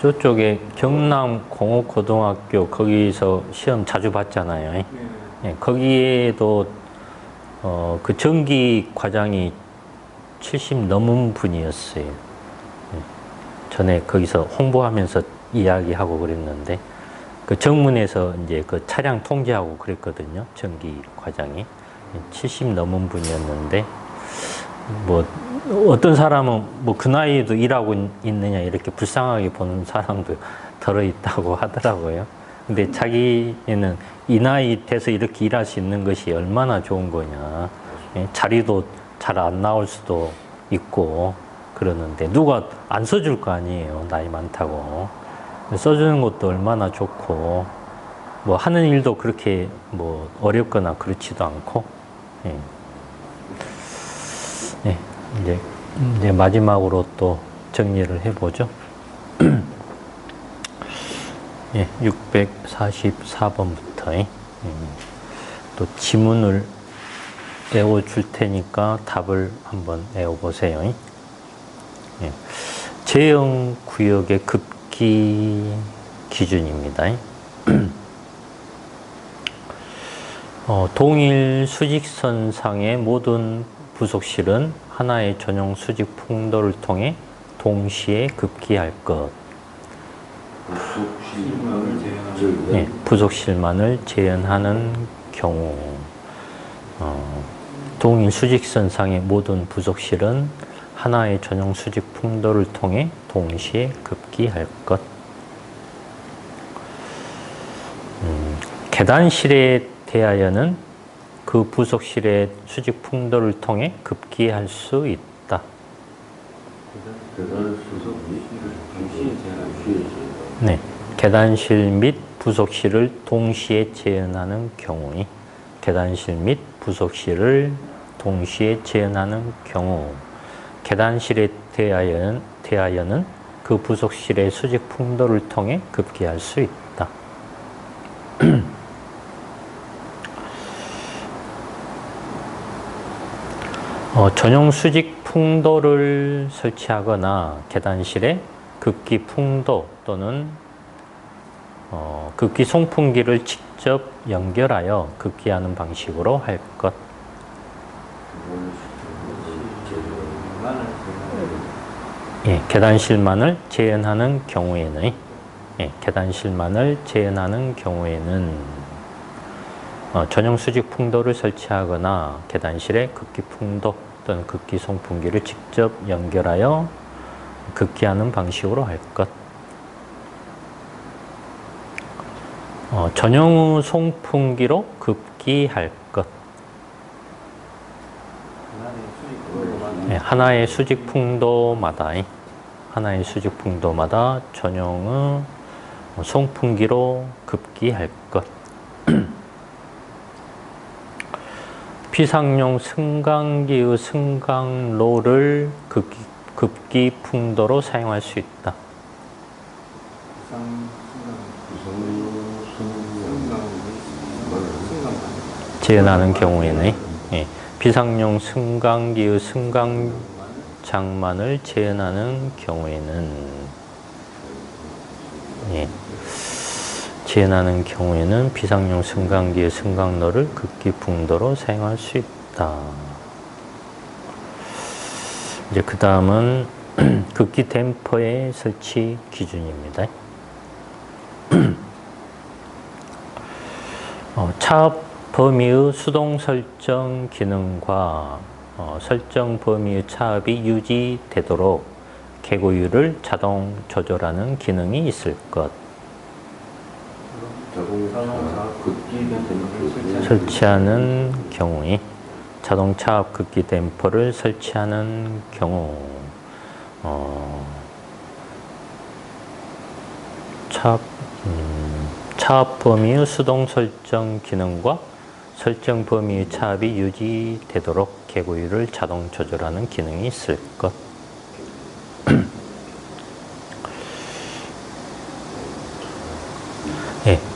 저쪽에 경남 공업고등학교 거기서 시험 자주 봤잖아요. 네. 예, 거기에도 그 전기 과장이 70 넘은 분이었어요. 예, 전에 거기서 홍보하면서 이야기하고 그랬는데 그 정문에서 이제 그 차량 통제하고 그랬거든요. 전기 과장이 70 넘은 분이었는데 뭐 어떤 사람은 뭐 그 나이에도 일하고 있느냐 이렇게 불쌍하게 보는 사람도 들어 있다고 하더라고요. 근데 자기는 이 나이 돼서 이렇게 일할 수 있는 것이 얼마나 좋은 거냐. 예, 자리도 잘 안 나올 수도 있고 그러는데 누가 안 써줄 거 아니에요. 나이 많다고. 써주는 것도 얼마나 좋고 뭐 하는 일도 그렇게 뭐 어렵거나 그렇지도 않고 예. 예, 이제 마지막으로 또 정리를 해보죠. 예, 644번부터 또 지문을 외워줄 테니까 답을 한번 외워보세요. 예, 제형구역의 급기 기준입니다. 동일 수직선상의 모든 부속실은 하나의 전용 수직 풍도를 통해 동시에 급기할 것. 네, 부속실만을 재현하는 경우. 동일 수직선상의 모든 부속실은 하나의 전용 수직 풍도를 통해 동시에 급기할 것. 계단실에 대하여는 그 부속실의 수직 풍도를 통해 급기할 수 있다. 네, 계단실 및 부속실을 동시에 재현하는 경우, 계단실 및 부속실을 동시에 재현하는 경우, 계단실에 대하여는 그 부속실의 수직 풍도를 통해 급기할 수 있다. 전용 수직 풍도를 설치하거나 계단실에 급기 풍도 또는 급기 송풍기를 직접 연결하여 급기하는 방식으로 할 것. 예, 계단실만을 재현하는 경우에는 계단실만을 재현하는 경우에는 전용 수직 풍도를 설치하거나 계단실에 급기 풍도 또는 급기 송풍기를 직접 연결하여 급기하는 방식으로 할 것. 전용 송풍기로 급기할 것. 하나의 수직 풍도마다 전용의 송풍기로 급기할 것. 비상용 승강기의 승강로를 급기 풍도로 사용할 수 있다. 재현하는 경우에는 비상용 승강기의 승강장만을 재현하는 경우에는 재현하는 경우에는 비상용 승강기의 승강로를 급기 풍도로 사용할 수 있다. 이제 그 다음은 급기 댐퍼의 설치 기준입니다. 차압 범위의 수동 설정 기능과 설정 범위의 차압이 유지되도록 개고율을 자동 조절하는 기능이 있을 것. 설치하는 경우에 자동 차압 급기 댐퍼를 설치하는 경우 차압 범위의 수동 설정 기능과 설정 범위의 차압이 유지되도록 개고율을 자동 조절하는 기능이 있을 것.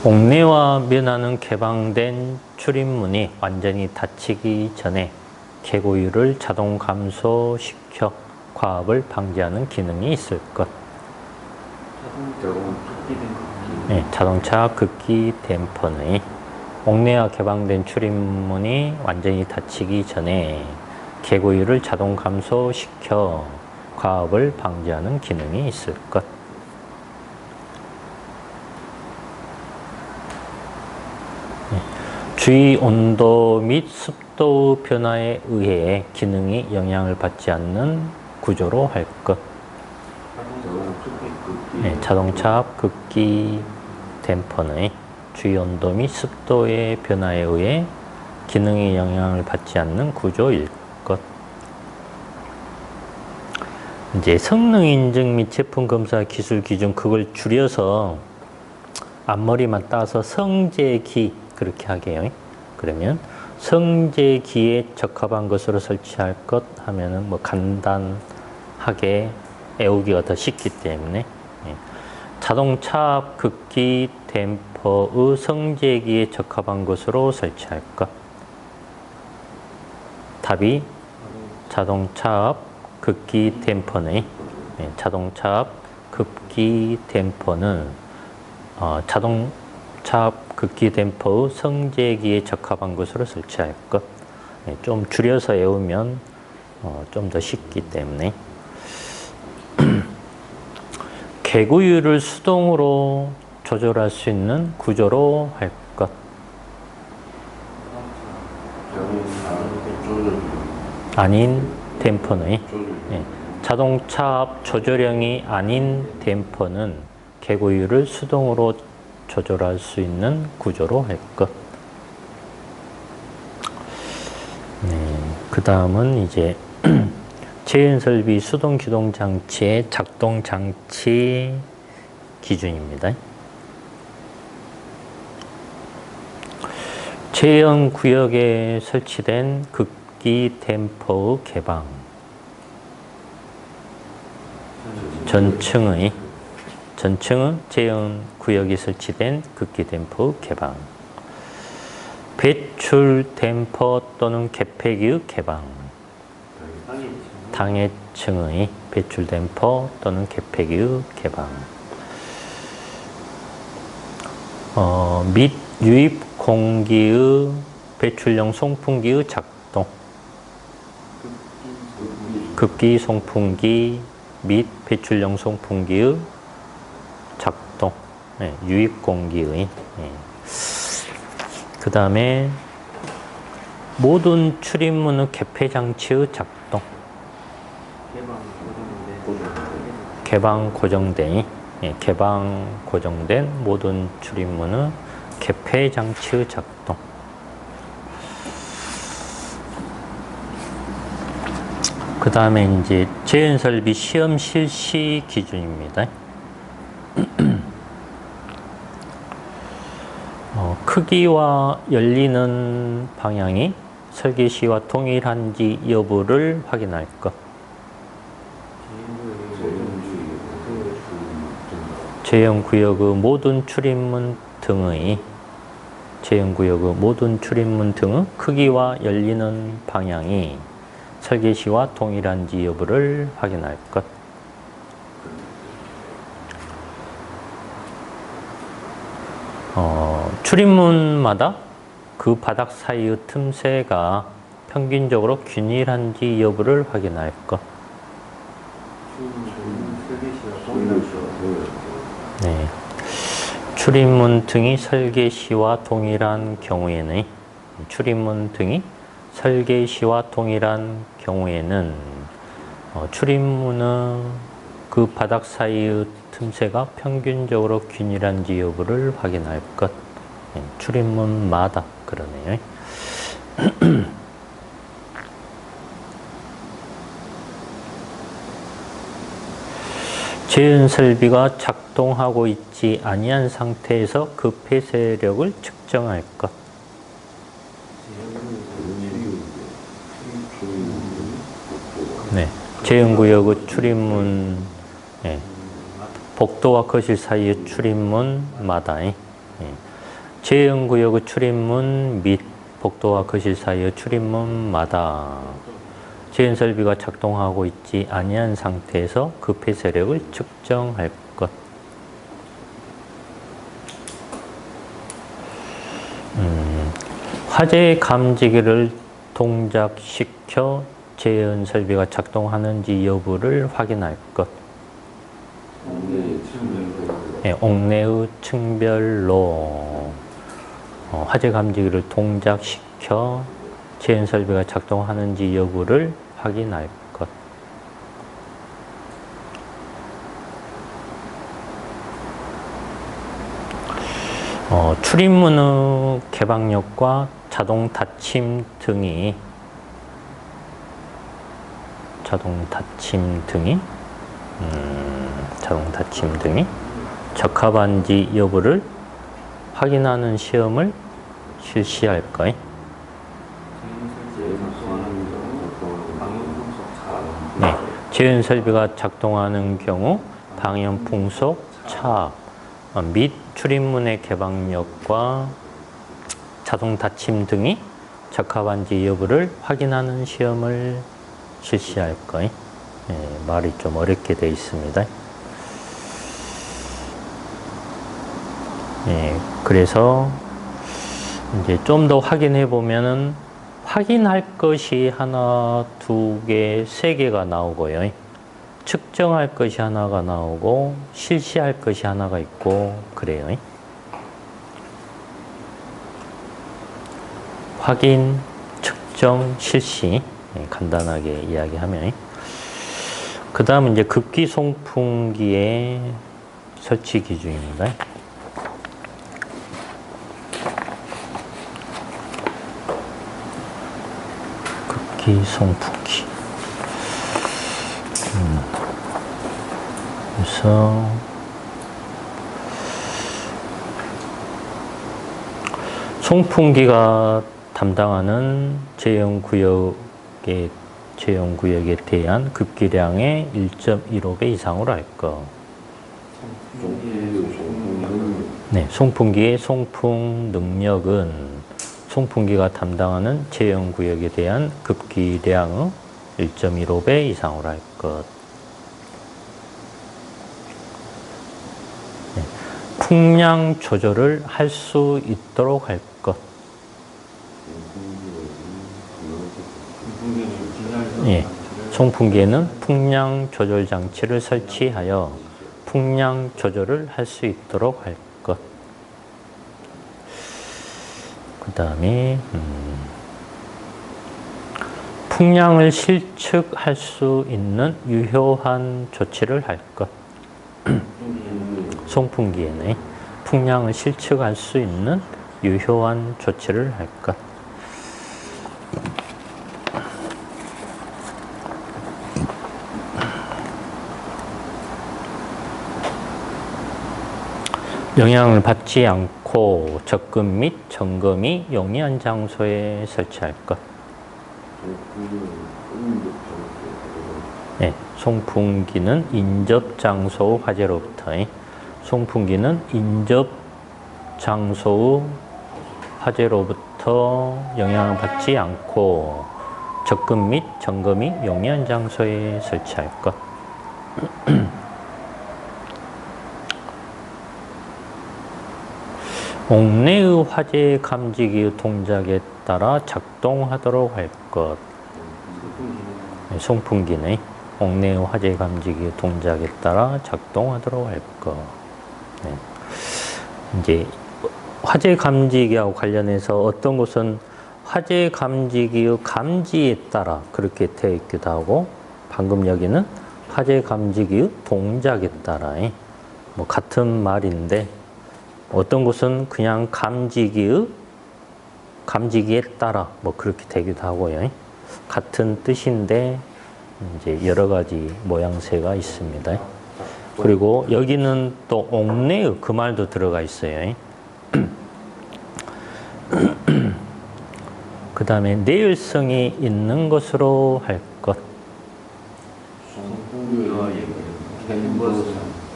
옥내와 면하는 개방된 출입문이 완전히 닫히기 전에 개고율을 자동 감소시켜 과압을 방지하는 기능이 있을 것. 자동차 급기 댐퍼의 옥내와 개방된 출입문이 완전히 닫히기 전에 개고율을 자동 감소시켜 과업을 방지하는 기능이 있을 것. 주위 온도 및 습도 변화에 의해 기능이 영향을 받지 않는 구조로 할 것. 자동차 급기 댐퍼의 주위 온도 및 습도의 변화에 의해 기능이 영향을 받지 않는 구조일 것. 이제 성능 인증 및 제품 검사 기술 기준 그걸 줄여서 앞머리만 따서 성제기 그렇게 하게요. 그러면 성제기에 적합한 것으로 설치할 것 하면은 뭐 간단하게 외우기가 더 쉽기 때문에 자동차 급기 댐퍼의 성제기에 적합한 것으로 설치할 것. 답이 자동차 급기 댐퍼는 자동차 급기 댐퍼는 자동차 급기 댐퍼의 성제기에 적합한 것으로 설치할 것. 좀 줄여서 외우면 좀 더 쉽기 때문에 개구율을 수동으로 조절할 수 있는 구조로 할 것. 아닌 댐퍼는 자동차 조절형이 아닌 댐퍼는 개구율을 수동으로 조절할 수 있는 구조로 할 것. 그 다음은 이제 제연설비 수동 기동 장치의 작동 장치 기준입니다. 제연 구역에 설치된 급기 댐퍼의 개방. 전층은 제연 구역에 설치된 급기 댐퍼의 개방. 배출 댐퍼 또는 개폐기의 개방. 당해층의 배출 댐퍼 또는 개폐기의 개방. 및 유입 공기의 배출용 송풍기의 작동. 급기 송풍기 및 배출용 송풍기의 작동. 유입 공기의. 그 다음에 모든 출입문의 개폐 장치의 작동. 개방 고정된 모든 출입문의 개폐 장치의 작동. 그 다음에 이제 제연설비 시험 실시 기준입니다. 크기와 열리는 방향이 설계 시와 동일한지 여부를 확인할 것. 제연구역의 모든 출입문 등의 크기와 열리는 방향이 설계 시와 동일한지 여부를 확인할 것. 출입문마다 그 바닥 사이의 틈새가 평균적으로 균일한지 여부를 확인할 것. 출입문 등이 설계 시와 동일한 경우에는 출입문의 그 바닥 사이의 틈새가 평균적으로 균일한지 여부를 확인할 것. 출입문마다 그러네요. 제연설비가 작동하고 있지 아니한 상태에서 그 폐쇄력을 측정할 것. 제연구역의 출입문, 복도와 거실 사이의 출입문마다 제연구역의 출입문 및 복도와 거실 사이의 출입문마다 제연설비가 작동하고 있지 아니한 상태에서 그 폐쇄력을 측정할 것. 화재 감지기를 동작시켜 재현 설비가 작동하는지 여부를 확인할 것. 네, 옥내의 층별로 화재 감지기를 동작시켜 재현 설비가 작동하는지 여부를 확인할 것. 출입문의 개방력과 자동 닫힘 등이 적합한지 여부를 확인하는 시험을 실시할 것. 네, 재현 설비가 작동하는 경우 방염, 풍속, 차압 및 출입문의 개방력과 자동 닫힘 등이 적합한지 여부를 확인하는 시험을 실시할 거예요. 네, 말이 좀 어렵게 되어 있습니다. 네, 그래서 이제 좀 더 확인해 보면은 확인할 것이 하나, 두 개, 세 개가 나오고요. 측정할 것이 하나가 나오고 실시할 것이 하나가 있고 그래요. 확인, 측정, 실시 간단하게 이야기하면 그 다음 이제 급기 송풍기의 설치 기준입니다. 급기 송풍기 그래서 송풍기가 담당하는 제형구역에 대한 급기량의 1.15배 이상으로 할 것. 네, 송풍기의 송풍 능력은 송풍기가 담당하는 제형구역에 대한 급기량의 1.15배 이상으로 할 것. 네, 풍량 조절을 할 수 있도록 할 것. 예, 송풍기에는 풍량 조절 장치를 설치하여 풍량 조절을 할 수 있도록 할 것. 그 다음에 풍량을 실측할 수 있는 유효한 조치를 할 것. 송풍기에는 풍량을 실측할 수 있는 유효한 조치를 할 것. 영향을 받지 않고 접근 및 점검이 용이한 장소에 설치할 것. 네, 송풍기는 인접 장소 화재로부터 송풍기는 인접 장소의 화재로부터 영향을 받지 않고 접근 및 점검이 용이한 장소에 설치할 것. 옥내의 화재 감지기 동작에 따라 작동하도록 할 것. 송풍기는 옥내의 화재 감지기 동작에 따라 작동하도록 할 것. 네. 이제 화재 감지기하고 관련해서 어떤 곳은 화재 감지기의 감지에 따라 그렇게 되어 있기도 하고, 방금 여기는 화재 감지기의 동작에 따라 뭐 같은 말인데, 어떤 곳은 그냥 감지기에 따라 뭐 그렇게 되기도 하고요. 같은 뜻인데 이제 여러 가지 모양새가 있습니다. 그리고 여기는 또 옥내의 그 말도 들어가 있어요. 그 다음에 내열성이 있는 것으로 할 것.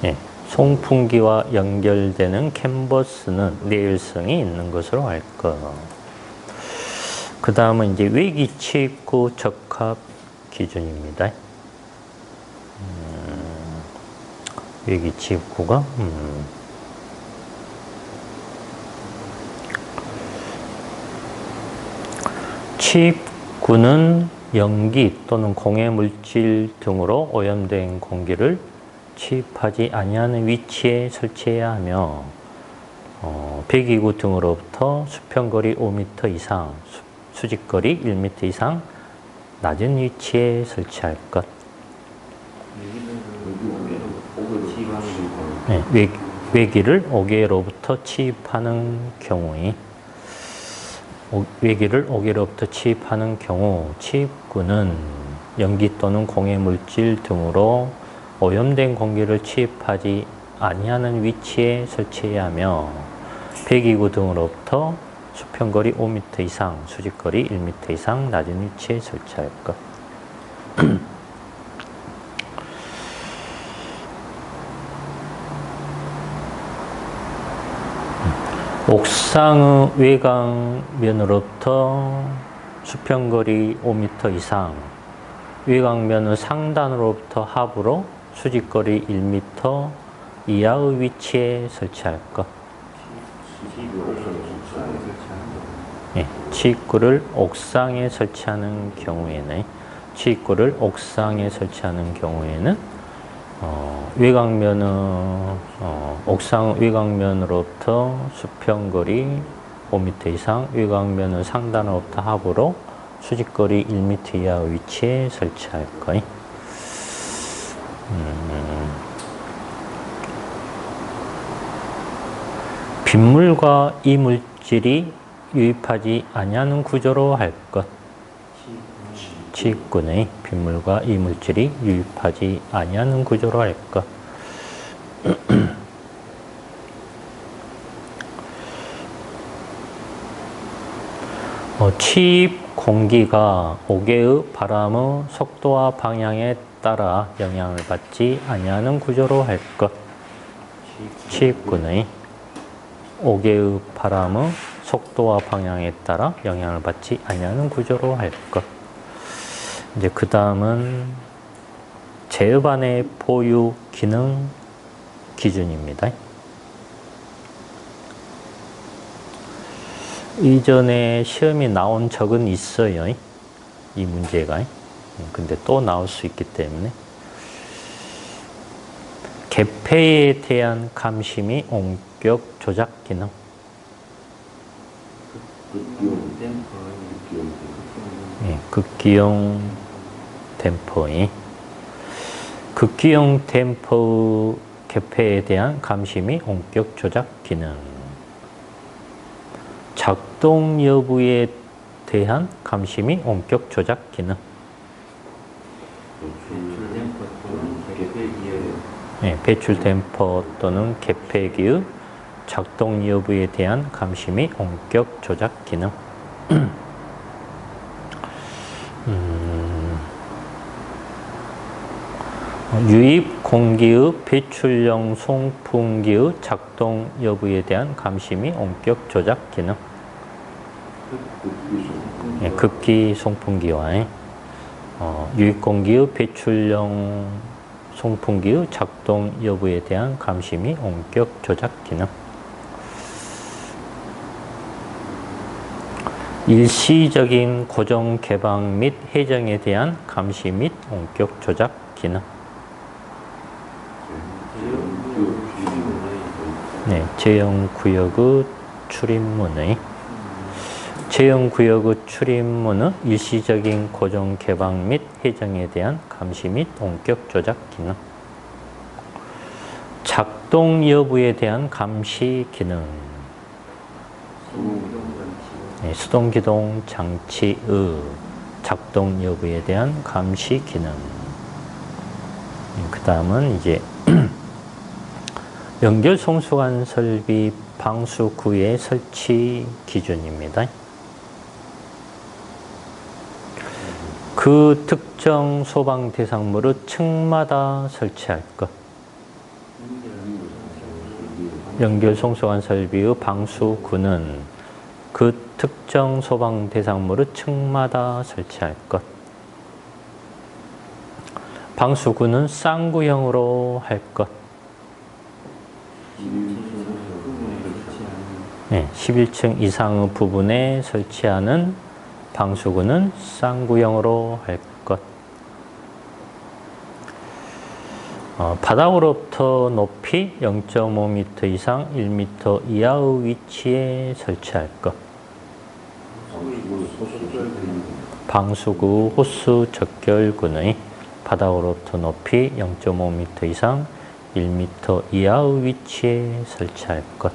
네. 송풍기와 연결되는 캔버스는 내열성이 있는 것으로 할 것. 그 다음은 이제 외기 취입구 적합 기준입니다. 외기 취입구가 치입구는 연기 또는 공해 물질 등으로 오염된 공기를 치입하지 아니하는 위치에 설치해야 하며 배기구 등으로부터 수평거리 5m 이상, 수직거리 1m 이상 낮은 위치에 설치할 것. 네, 외기를 5개로부터 치입하는 경우에 외기를 5개로부터 치입하는 경우 치입구는 연기 또는 공해 물질 등으로 오염된 공기를 치입하지 아니하는 위치에 설치해야 하며 배기구 등으로부터 수평거리 5m 이상, 수직거리 1m 이상 낮은 위치에 설치할 것. 옥상의 외곽면으로부터 수평거리 5m 이상, 외곽면의 상단으로부터 하부로 수직거리 1m 이하의 위치에 설치할 것. 네, 치입구를 옥상에 설치하는 경우에는 옥상 외곽면으로부터 수평거리 5m 이상, 외곽면의 상단으로부터 하부로 수직거리 1m 이하의 위치에 설치할 것. 빗물과 이물질이 유입하지 아니하는 구조로 할 것. 치입구는 빗물과 이물질이 유입하지 아니하는 구조로 할 것. 치입 공기가 5개의 바람의 속도와 방향에 따라 영향을 받지 아니하는 구조로 할 것. 치입구는 5개의 바람의 속도와 방향에 따라 영향을 받지 아니하는 구조로 할 것. 이제 그 다음은 제어반의 보유 기능 기준입니다. 이전에 시험이 나온 적은 있어요. 이 문제가. 근데 또 나올 수 있기 때문에. 개폐에 대한 감심이 온격 조작 기능. 극기용 댐퍼의 극기용 댐퍼 개폐에 대한 감심이 온격 조작 기능. 작동 여부에 대한 감심이 온격 조작 기능. 배출 댐퍼 또는 개폐기의 작동 여부에 대한 감심이 온격 조작 기능. 유입 공기의 배출용 송풍기의 작동 여부에 대한 감심이 온격 조작 기능. 극기 송풍기와 유입 공기의 배출용 송풍기의 작동 여부에 대한 감심이 온격 조작 기능. 일시적인 고정 개방 및 해정에 대한 감시 및 온격 조작 기능. 제형구역의 출입문의 일시적인 고정 개방 및 해정에 대한 감시 및 온격 조작 기능. 작동 여부에 대한 감시 기능. 수동기동 장치의 작동 여부에 대한 감시 기능. 그 다음은 이제 연결 송수관 설비 방수구의 설치 기준입니다. 그 특정 소방 대상물의 층마다 설치할 것. 연결 송수관 설비의 방수구는 그 특정 소방 대상물의 층마다 설치할 것. 방수구는 쌍구형으로 할 것. 11층 이상의 부분에 설치하는 방수구는 쌍구형으로 할 것. 바닥으로부터 높이 0.5m 이상 1m 이하의 위치에 설치할 것. 방수구 호수 적결근의 바닥으로부터 높이 0.5m 이상 1m 이하의 위치에 설치할 것.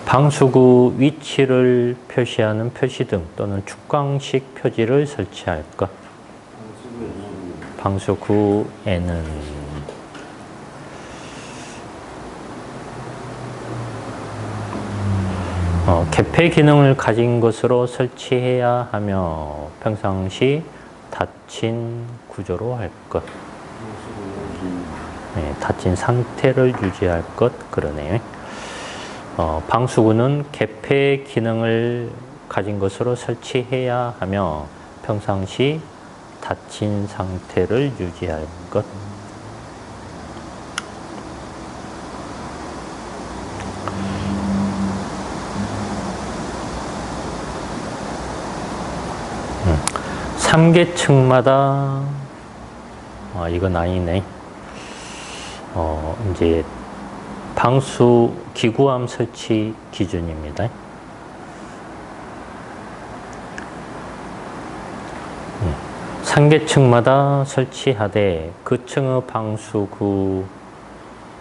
방수구 위치를 표시하는 표시등 또는 축광식 표지를 설치할 것. 방수구에는 개폐 기능을 가진 것으로 설치해야 하며 평상시 닫힌 구조로 할 것. 네, 닫힌 상태를 유지할 것 그러네요. 방수구는 개폐 기능을 가진 것으로 설치해야 하며 평상시 닫힌 상태를 유지할 것. 삼계층마다 이건 아니네. 이제 방수 기구함 설치 기준입니다. 상계층마다 설치하되 그 층의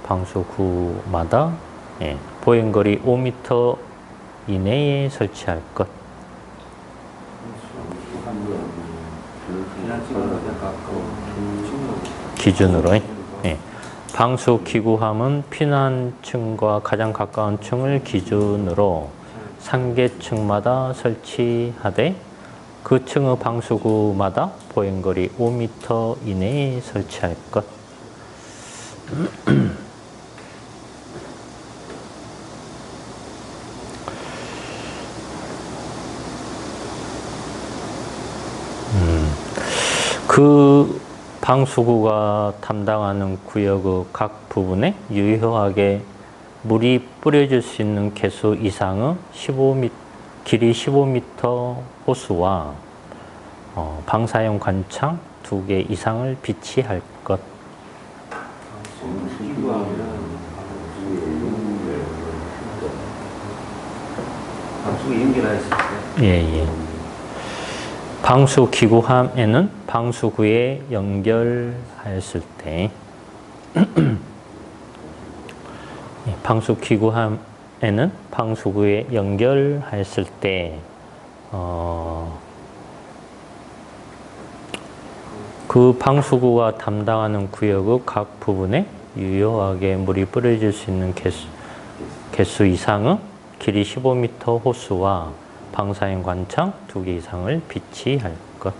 방수구마다 보행거리 5m 이내에 설치할 것. 기준으로 방수 기구함은 피난층과 가장 가까운 층을 기준으로 상계층마다 설치하되 그 층의 방수구마다 보행거리 5m 이내에 설치할 것. 그 방수구가 담당하는 구역의 각 부분에 유효하게 물이 뿌려질 수 있는 개수 이상의 길이 15m 호수와 방사형 관창 2개 이상을 비치할 것. 방수구 연결하였을 때? 예. 방수 기구함에는 방수구에 연결하였을 때 방수 기구함에는 방수구에 연결하였을 때 그 방수구가 담당하는 구역의 각 부분에 유효하게 물이 뿌려질 수 있는 개수 이상의 길이 15m 호수와 방사형 관창 2개 이상을 비치할 것.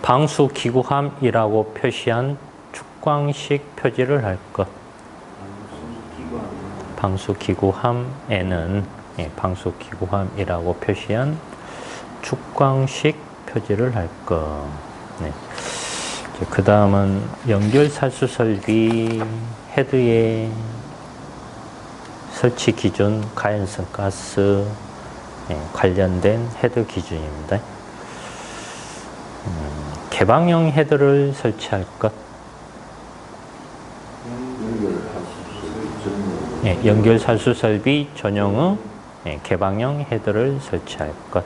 방수 기구함이라고 표시한 축광식 표지를 할 것. 방수 기구함에는 방수 기구함이라고 표시한 축광식 표지를 할 것. 그 다음은 연결 살수 설비 헤드의 설치 기준 가연성 가스 관련된 헤드 기준입니다. 개방형 헤드를 설치할 것. 연결 살수 설비 전용의 개방형 헤드를 설치할 것.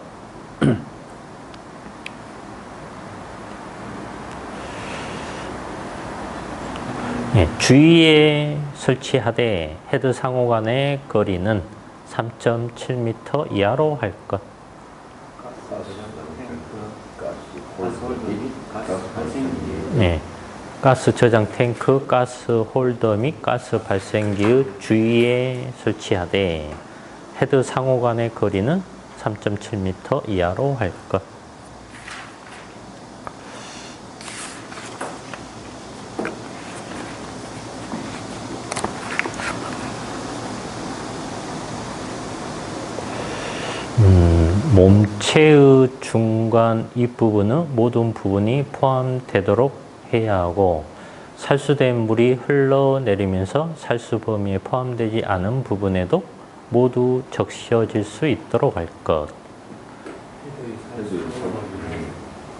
주위에 설치하되 헤드 상호 간의 거리는 3.7m 이하로 할 것. 가스 저장 탱크, 가스 홀더 및 가스 발생기의 주위에 설치하되 헤드 상호 간의 거리는 3.7m 이하로 할 것. 몸체의 중간 윗부분은 모든 부분이 포함되도록 해야 하고 살수된 물이 흘러내리면서 살수 범위에 포함되지 않은 부분에도 모두 적셔질 수 있도록 할 것.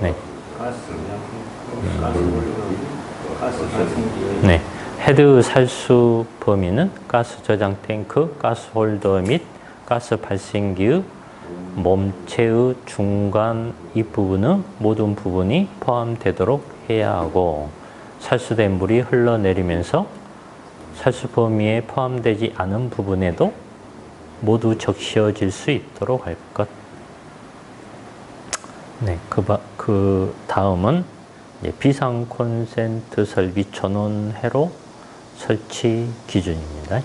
네. 네. 헤드 살수 범위는 가스 저장 탱크, 가스 홀더 및 가스 발생기의 몸체의 중간 윗부분의 모든 부분이 포함되도록 해야 하고, 살수된 물이 흘러내리면서 살수 범위에 포함되지 않은 부분에도 모두 적셔질 수 있도록 할 것. 네, 그 다음은 비상 콘센트 설비 전원 회로 설치 기준입니다.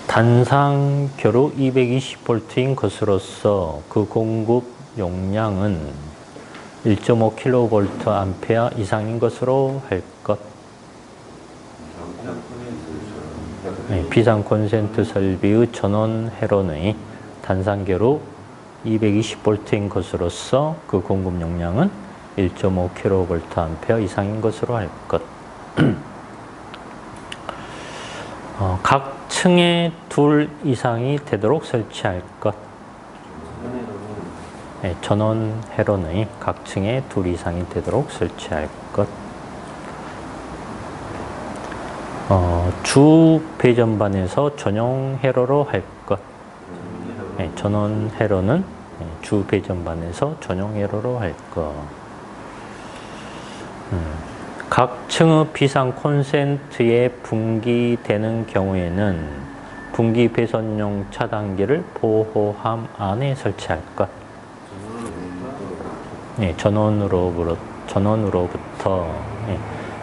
단상 교로 220V인 것으로서 그 공급 용량은 1.5kVA 이상인 것으로 할 것. 네, 비상 콘센트 설비의 전원 회로의 단상교로 220V인 것으로서 그 공급 용량은 1.5kVA 이상인 것으로 할 것. 각 층에 둘 이상이 되도록 설치할 것. 네, 전원 회로의 각 층에 둘 이상이 되도록 설치할 것. 주 배전반에서 전용 회로로 할 것. 네, 전원 회로는 주 배전반에서 전용 회로로 할 것. 각 층의 비상 콘센트에 분기되는 경우에는 분기 배선용 차단기를 보호함 안에 설치할 것. 네, 전원으로부터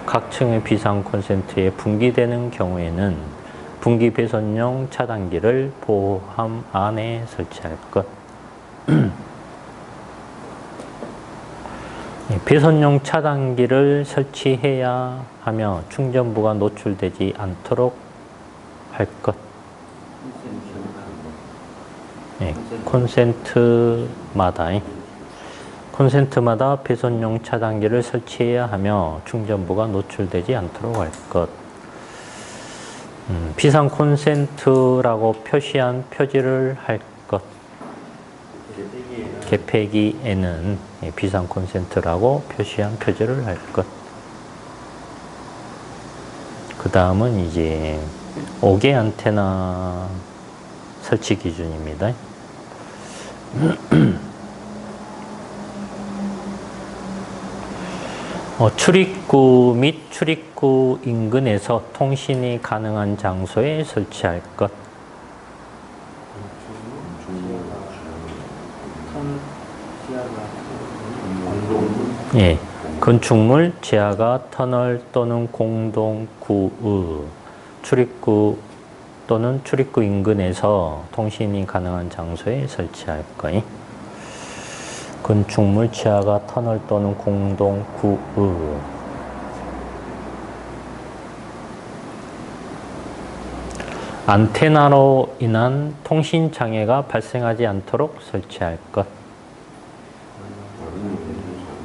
각 층의 비상 콘센트에 분기되는 경우에는 분기 배선용 차단기를 보호함 안에 설치할 것. 배선용 차단기를 설치해야 하며 충전부가 노출되지 않도록 할 것. 콘센트마다 배선용 차단기를 설치해야 하며 충전부가 노출되지 않도록 할 것. 비상 콘센트라고 표시한 표지를 할 것. 개폐기에는 비상 콘센트라고 표시한 표지를 할 것. 그 다음은 이제 5개 안테나 설치 기준입니다. 출입구 및 출입구 인근에서 통신이 가능한 장소에 설치할 것. 예, 건축물, 지하가 터널 또는 공동구의 출입구 또는 출입구 인근에서 통신이 가능한 장소에 설치할 것. 건축물, 지하가 터널 또는 공동구의 안테나로 인한 통신 장애가 발생하지 않도록 설치할 것.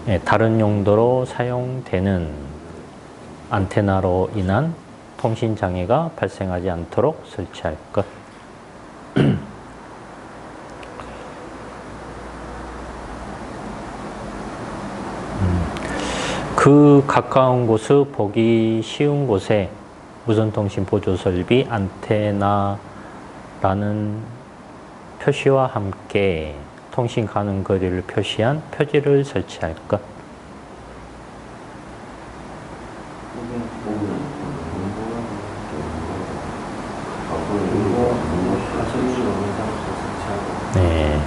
네, 다른 용도로 사용되는 안테나로 인한 통신 장애가 발생하지 않도록 설치할 것. 그 가까운 곳의 보기 쉬운 곳에 무선통신 보조 설비 안테나라는 표시와 함께 통신 가능 거리를 표시한 표지를 설치할 것. 네.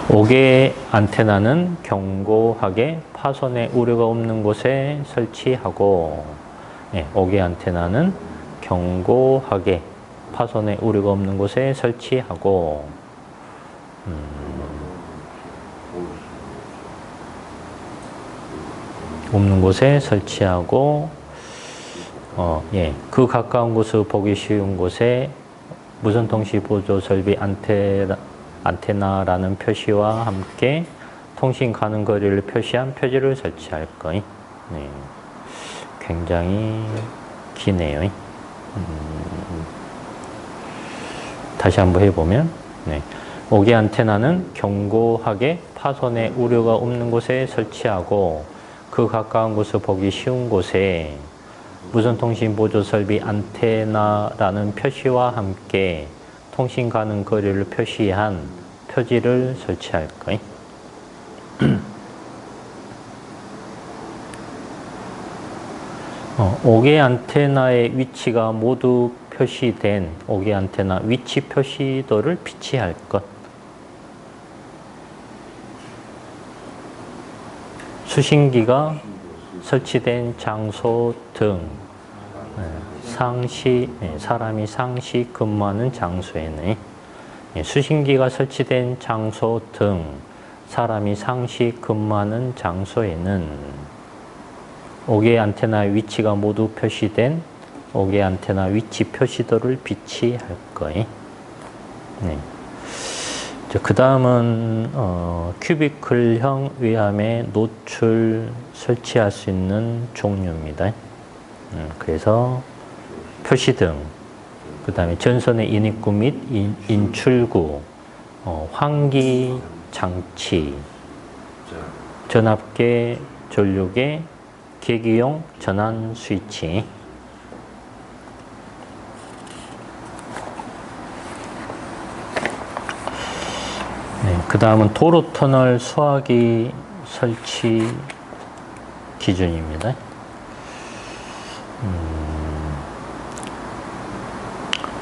5개의 안테나는 견고하게 파손의 우려가 없는 곳에 설치하고, 네, 5개 안테나는 견고하게 파손의 우려가 없는 곳에 설치하고, 없는 곳에 설치하고, 예, 그 가까운 곳을 보기 쉬운 곳에 무선통신 보조 설비 안테나라는 표시와 함께 통신 가능 거리를 표시한 표지를 설치할 것. 네. 굉장히 기네요. 다시 한번 해보면, 네. 5개 안테나는 견고하게 파손의 우려가 없는 곳에 설치하고 그 가까운 곳을 보기 쉬운 곳에 무선통신 보조 설비 안테나라는 표시와 함께 통신 가능 거리를 표시한 표지를 설치할 것. 5개 안테나의 위치가 모두 표시된 5개 안테나 위치 표시도를 비치할 것. 수신기가 설치된 장소 등 사람이 상시 근무하는 장소에는 수신기가 설치된 장소 등 사람이 상시 근무하는 장소에는 5개 안테나의 위치가 모두 표시된 5개 안테나 위치 표시도를 비치할 거예요. 네. 그 다음은 큐비클형 외함에 노출 설치할 수 있는 종류입니다. 그래서 표시등, 그 다음에 전선의 인입구 및 인출구, 환기 장치, 전압계, 전류계, 계기용 전환 스위치. 네, 그 다음은 도로 터널 소화기 설치 기준입니다.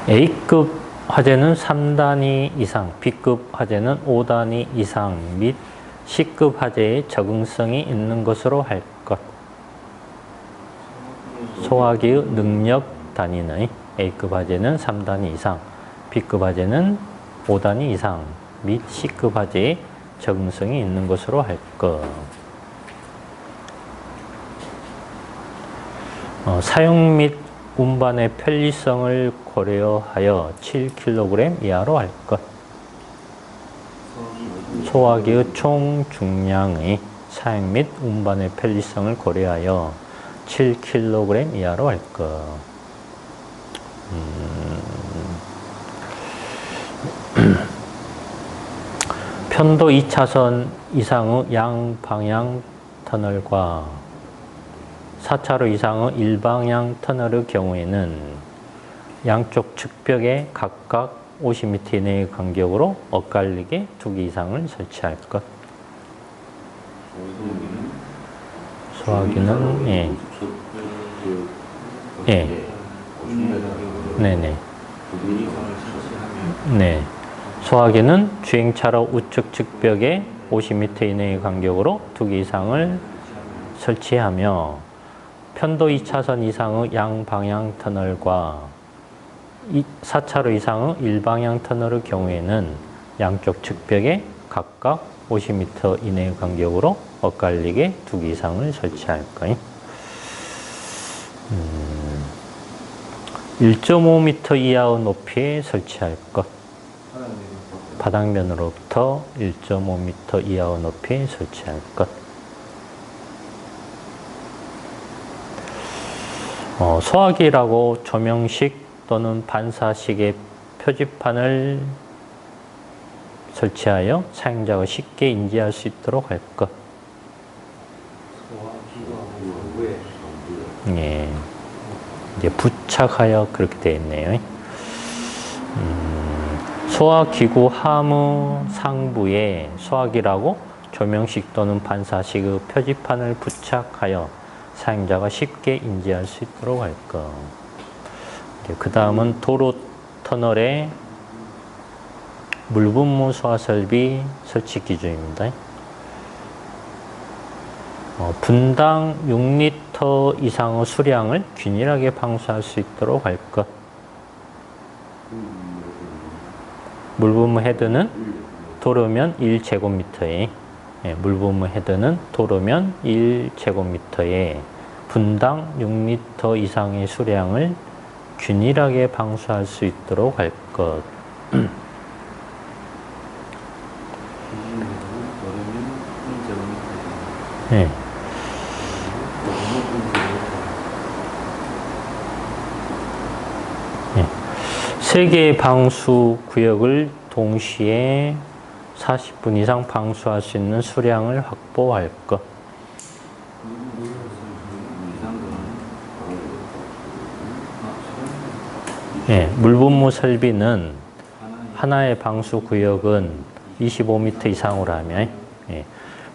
A급 화재는 3단위 이상, B급 화재는 5단위 이상 및 C급 화재에 적응성이 있는 것으로 할 것. 소화기의 능력 단위는 A급 화재는 3단위 이상, B급 화재는 5단위 이상 및 C급 화재에 적응성이 있는 것으로 할 것. 사용 및 운반의 편리성을 고려하여 7kg 이하로 할 것. 소화기의 총 중량의 사용 및 운반의 편리성을 고려하여 7kg 이하로 할 것. 편도 2차선 이상의 양방향 터널과 4차로 이상의 일방향 터널의 경우에는 양쪽 측벽에 각각 50m 이내의 간격으로 엇갈리게 2개 이상을 설치할 것. 소화기는 네네. 네. 소화기는 주행차로 우측 측벽에 50m 이내의 간격으로 2개 이상을 설치하며 편도 2차선 이상의 양방향 터널과 4차로 이상의 일방향 터널의 경우에는 양쪽 측벽에 각각 50m 이내의 간격으로 엇갈리게 2개 이상을 설치할 거예요. 1.5m 이하의 높이에 설치할 것. 바닥면으로부터 1.5m 이하의 높이에 설치할 것. 소화기라고 조명식 또는 반사식의 표지판을 설치하여 사용자가 쉽게 인지할 수 있도록 할 것. 예. 이제 부착하여 그렇게 되어 있네요. 소화기구 함의 상부에 소화기라고 조명식 또는 반사식의 표지판을 부착하여 사용자가 쉽게 인지할 수 있도록 할 것. 그 다음은 도로 터널의 물분무 소화 설비 설치 기준입니다. 분당 6리터 이상의 수량을 균일하게 방수할 수 있도록 할 것. 물분무 헤드는 도로면 1제곱미터에 물분무 헤드는 도로면 1제곱미터에 분당 6리터 이상의 수량을 균일하게 방수할 수 있도록 할 것. 예. 예. 세 개의 방수 구역을 동시에 40분 이상 방수할 수 있는 수량을 확보할 것. 예, 물분무 설비는 하나의 방수 구역은 25m 이상으로 하면, 예,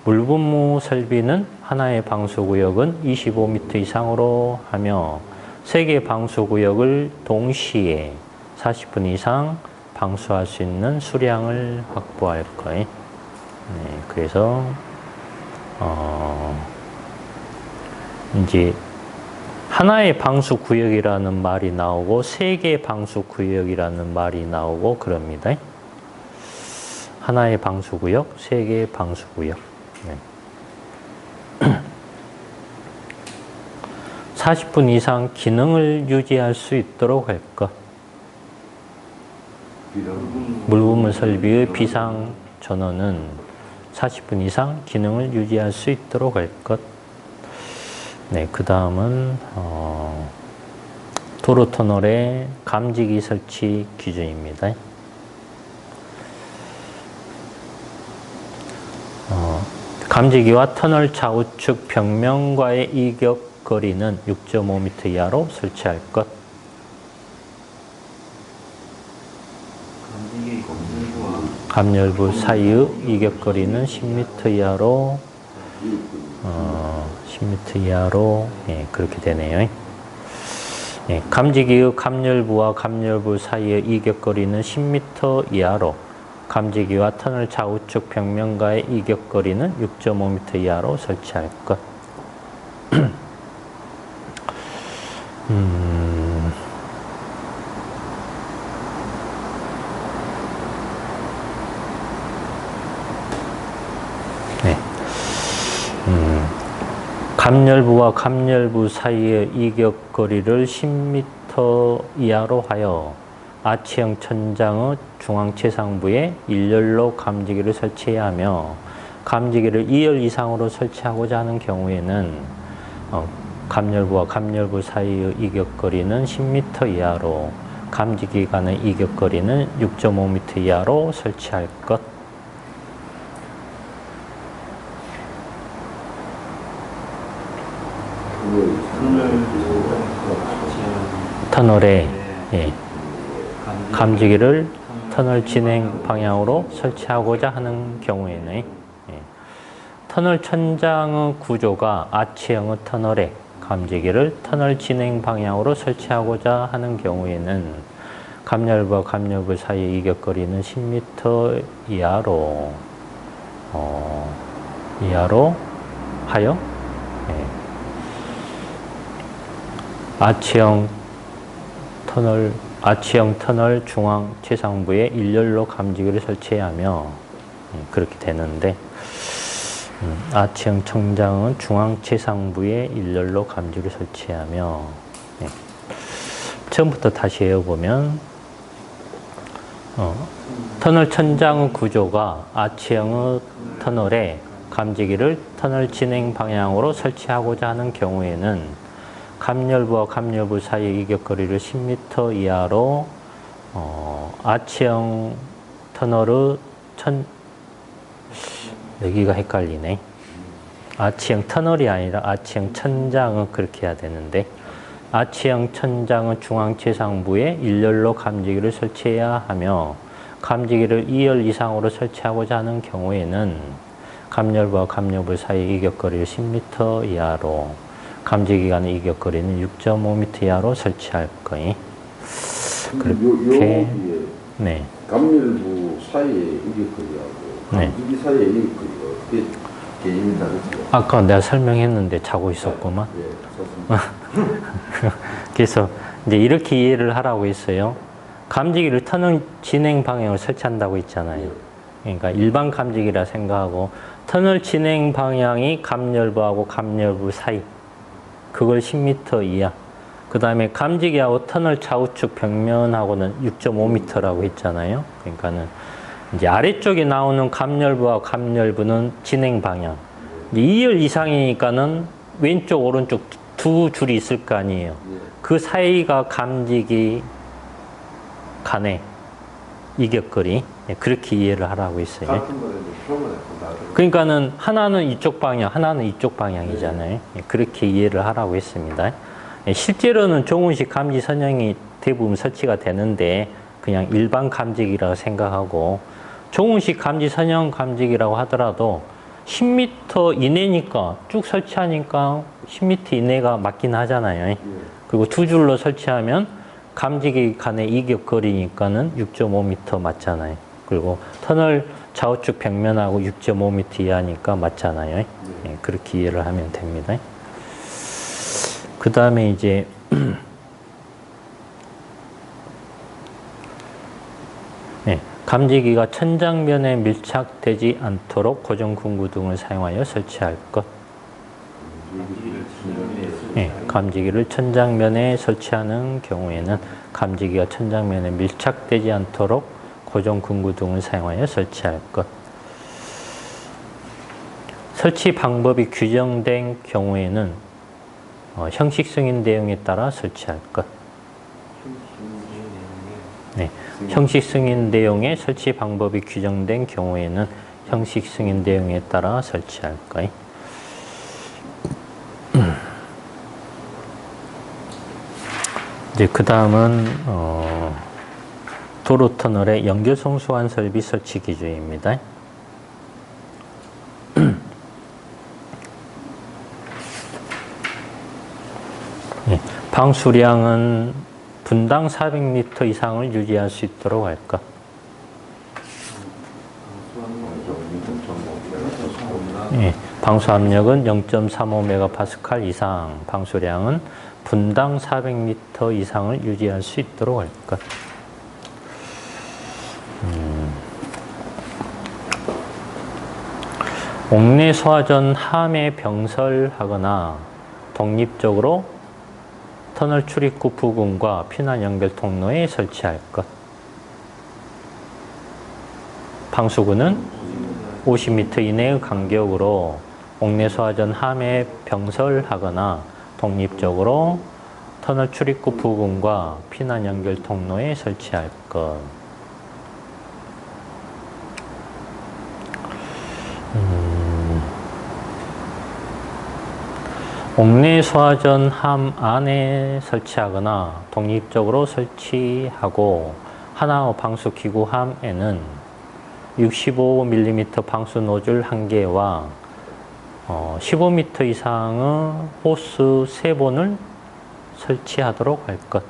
물분무 설비는 하나의 방수 구역은 25m 이상으로 하며 세 개의 방수 구역을 동시에 40분 이상 방수할 수 있는 수량을 확보할 거예요. 네, 그래서 이제 하나의 방수 구역이라는 말이 나오고 세 개의 방수 구역이라는 말이 나오고 그럽니다. 하나의 방수 구역, 세 개의 방수 구역. 네. 40분 이상 기능을 유지할 수 있도록 할 것. 물분무 설비의 비상 전원은 40분 이상 기능을 유지할 수 있도록 할 것. 네, 그 다음은 도로 터널의 감지기 설치 기준입니다. 감지기와 터널 좌우측 벽면과의 이격 거리는 6.5m 이하로 설치할 것. 감열부 사이의 이격거리는 10m 이하로 10m 이하로, 예, 그렇게 되네요. 예, 감지기의 감열부와 감열부 사이의 이격거리는 10m 이하로, 감지기와 터널 좌우측 벽면과의 이격거리는 6.5m 이하로 설치할 것. 네. 감열부와 감열부 사이의 이격거리를 10m 이하로 하여 아치형 천장의 중앙 최상부에 일렬로 감지기를 설치해야 하며 감지기를 2열 이상으로 설치하고자 하는 경우에는 감열부와 감열부 사이의 이격거리는 10m 이하로 감지기 간의 이격거리는 6.5m 이하로 설치할 것. 터널에, 예, 감지기를 터널 진행 방향으로 설치하고자 하는 경우에는, 예, 터널 천장의 구조가 아치형의 터널에 감지기를 터널 진행 방향으로 설치하고자 하는 경우에는 감열부와 감열부 사이의 이격거리는 10m 이하로 하여, 예, 아치형 터널 중앙 최상부에 일렬로 감지기를 설치해야 하며, 그렇게 되는데, 아치형 천장은 중앙 최상부에 일렬로 감지기를 설치하며, 예. 처음부터 다시 해보면, 터널 천장의 구조가 아치형의 터널에 감지기를 터널 진행 방향으로 설치하고자 하는 경우에는 감열부와 감열부 사이의 이격거리를 10m 이하로 아치형 터널의 여기가 헷갈리네. 아치형 터널이 아니라 아치형 천장은 그렇게 해야 되는데 아치형 천장의 중앙 최상부에 일렬로 감지기를 설치해야 하며 감지기를 2열 이상으로 설치하고자 하는 경우에는 감열부와 감열부 사이의 이격거리를 10m 이하로 감지기 간의 이격거리는 6.5m 이하로 설치할 거예요. 그렇게, 네. 감열부 사이의 이격거리하고 감지기 사이의 이격거리가 어떻게 개념이 다르죠? 아까 내가 설명했는데 자고 있었구만. 네, 좋습니다. 그래서 이제 이렇게 이해를 하라고 했어요. 감지기를 터널 진행 방향을 설치한다고 했잖아요. 그러니까 일반 감지기라 생각하고 터널 진행 방향이 감열부하고 감열부 사이. 그걸 10m 이하. 그 다음에 감지기하고 터널 좌우측 벽면하고는 6.5m라고 했잖아요. 그러니까는 이제 아래쪽에 나오는 감열부와 감열부는 진행 방향. 이제 2열 이상이니까는 왼쪽, 오른쪽 두 줄이 있을 거 아니에요. 예. 그 사이가 감지기 간의 이격거리. 예, 그렇게 이해를 하라고 했어요. 같은 거는 표면에 다르고. 그러니까는 하나는 이쪽 방향, 하나는 이쪽 방향이잖아요. 예, 그렇게 이해를 하라고 했습니다. 예, 실제로는 종훈식 감지 선형이 대부분 설치가 되는데 그냥 일반 감지기라고 생각하고 종훈식 감지 선형 감지기라고 하더라도 10m 이내니까 쭉 설치하니까 10m 이내가 맞긴 하잖아요. 예. 그리고 두 줄로 설치하면 감지기 간의 이격거리니까는 6.5m 맞잖아요. 그리고 터널 좌우측 벽면하고 6.5m 이하니까 맞잖아요. 예, 그렇게 이해를 하면 됩니다. 그 다음에 이제 네, 감지기가 천장면에 밀착되지 않도록 고정 군구 등을 사용하여 설치할 것. 네, 감지기를 천장면에 설치하는 경우에는 감지기가 천장면에 밀착되지 않도록 고정 군구 등을 사용하여 설치할 것. 설치 방법이 규정된 경우에는 형식 승인 내용에 따라 설치할 것. 네, 형식 승인 내용의 설치 방법이 규정된 경우에는 형식 승인 내용에 따라 설치할 것. 이제 그 다음은 도로 터널의 연결성 소환 설비 설치 기준입니다. 네, 방수량은 분당 400리터 이상을 유지할 수 있도록 할 것. 네, 방수 압력은 0.35MPa 이상, 방수량은 분당 400리터 이상을 유지할 수 있도록 할 것. 옥내 소화전 함에 병설하거나 독립적으로 터널 출입구 부근과 피난 연결 통로에 설치할 것. 방수구는 50m 이내의 간격으로 옥내 소화전 함에 병설하거나 독립적으로 터널 출입구 부근과 피난 연결 통로에 설치할 것. 옥내 소화전 함 안에 설치하거나 독립적으로 설치하고 하나의 방수 기구 함에는 65mm 방수 노즐 1개와 15m 이상의 호스 3본을 설치하도록 할 것.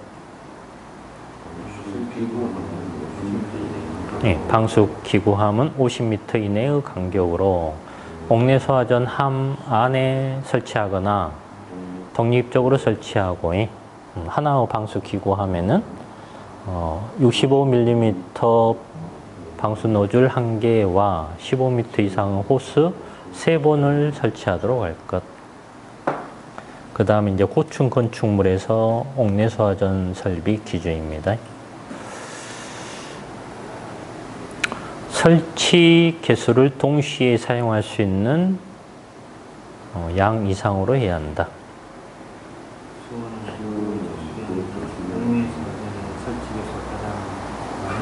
네, 방수 기구함은 50m 이내의 간격으로 옥내 소화전 함 안에 설치하거나 독립적으로 설치하고 하나의 방수 기구함에는 65mm 방수 노즐 1개와 15m 이상의 호스 3본을 설치하도록 할 것. 그 다음에 이제 고층 건축물에서 옥내 소화전 설비 기준입니다. 설치 개수를 동시에 사용할 수 있는 양 이상으로 해야 한다.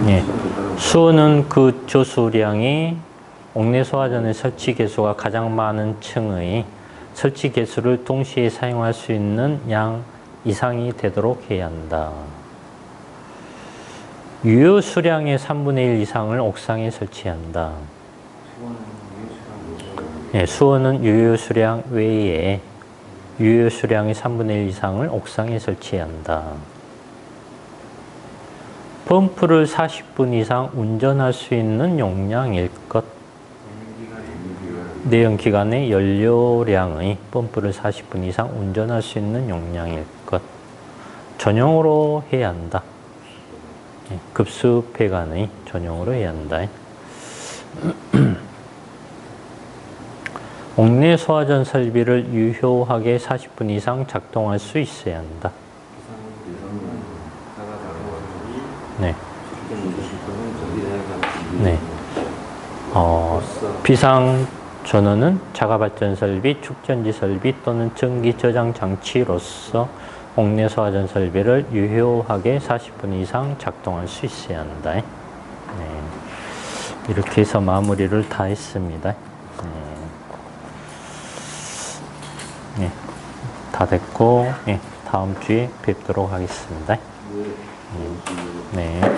예, 수원은 그 조수량이 옥내 소화전의 설치 개수가 가장 많은 층의 설치 개수를 동시에 사용할 수 있는 양 이상이 되도록 해야 한다. 유효 수량의 3분의 1 이상을 옥상에 설치한다. 네, 수원은 유효 수량 외에 유효 수량의 3분의 1 이상을 옥상에 설치한다. 펌프를 40분 이상 운전할 수 있는 용량일 것. 내연기관의 연료량의 펌프를 40분 이상 운전할 수 있는 용량일 것. 전용으로 해야 한다. 급수 배관의 전용으로 해야 한다. 옥내 소화전 설비를 유효하게 40분 이상 작동할 수 있어야 한다. 네. 네. 비상 전원은 자가발전 설비, 축전지 설비 또는 전기 저장 장치로서 옥내 소화전 설비를 유효하게 40분 이상 작동할 수 있어야 한다. 네. 이렇게 해서 마무리를 다 했습니다. 네. 다 됐고, 네. 다음 주에 뵙도록 하겠습니다. 네.